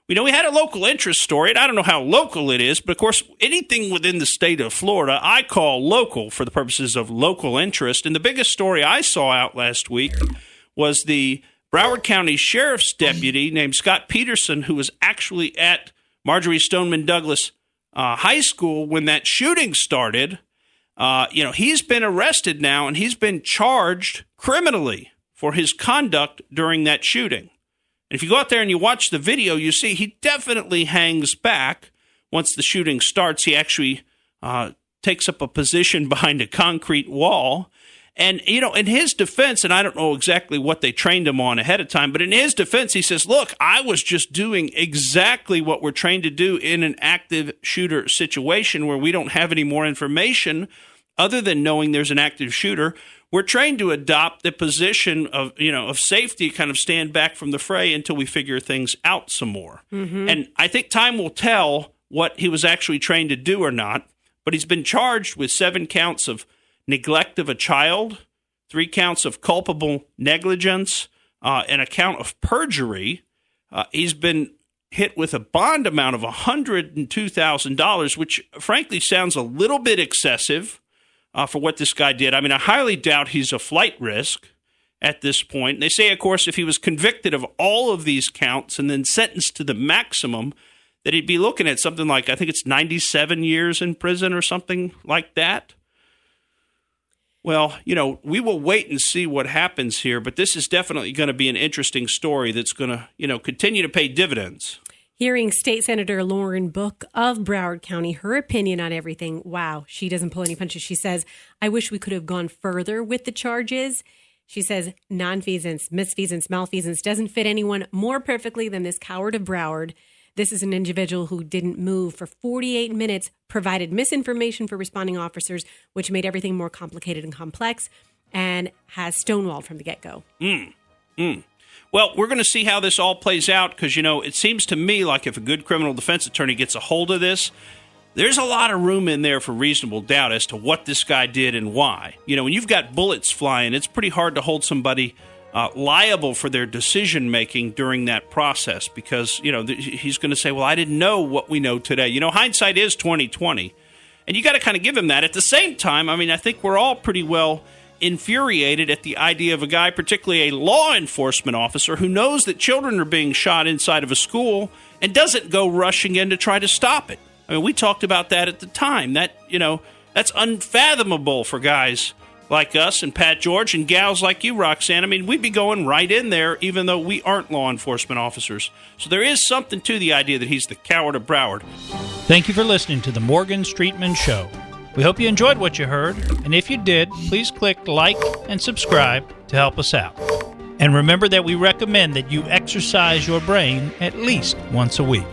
we had a local interest story, and I don't know how local it is, but of course, anything within the state of Florida, I call local for the purposes of local interest. And the biggest story I saw out last week was the Broward County Sheriff's deputy named Scot Peterson, who was actually at Marjorie Stoneman Douglas High School when that shooting started. He's been arrested now, and he's been charged criminally for his conduct during that shooting. And if you go out there and you watch the video, you see he definitely hangs back. Once the shooting starts, he actually takes up a position behind a concrete wall. And, in his defense, and I don't know exactly what they trained him on ahead of time, but in his defense, he says, look, I was just doing exactly what we're trained to do in an active shooter situation where we don't have any more information other than knowing there's an active shooter. We're trained to adopt the position of safety, kind of stand back from the fray until we figure things out some more. Mm-hmm. And I think time will tell what he was actually trained to do or not. But he's been charged with 7 counts of neglect of a child, 3 counts of culpable negligence, and a count of perjury. He's been hit with a bond amount of $102,000, which frankly sounds a little bit excessive for what this guy did. I mean, I highly doubt he's a flight risk at this point. They say, of course, if he was convicted of all of these counts and then sentenced to the maximum, that he'd be looking at something like, I think it's 97 years in prison or something like that. Well, we will wait and see what happens here, but this is definitely going to be an interesting story that's going to, continue to pay dividends. Hearing State Senator Lauren Book of Broward County, her opinion on everything, wow, she doesn't pull any punches. She says, I wish we could have gone further with the charges. She says nonfeasance, misfeasance, malfeasance doesn't fit anyone more perfectly than this coward of Broward. This is an individual who didn't move for 48 minutes, provided misinformation for responding officers, which made everything more complicated and complex, and has stonewalled from the get-go. Well, we're going to see how this all plays out because, it seems to me like if a good criminal defense attorney gets a hold of this, there's a lot of room in there for reasonable doubt as to what this guy did and why. When you've got bullets flying, it's pretty hard to hold somebody liable for their decision-making during that process because, he's going to say, well, I didn't know what we know today. Hindsight is 20/20, and you got to kind of give him that. At the same time, I think we're all pretty well infuriated at the idea of a guy, particularly a law enforcement officer, who knows that children are being shot inside of a school and doesn't go rushing in to try to stop it. We talked about that at the time. That's unfathomable for guys like us and Pat George and gals like you, Roxanne. We'd be going right in there even though we aren't law enforcement officers. So there is something to the idea that he's the coward of Broward. Thank you for listening to the Morgan Streetman Show. We hope you enjoyed what you heard, and if you did, please click like and subscribe to help us out. And remember that we recommend that you exercise your brain at least once a week.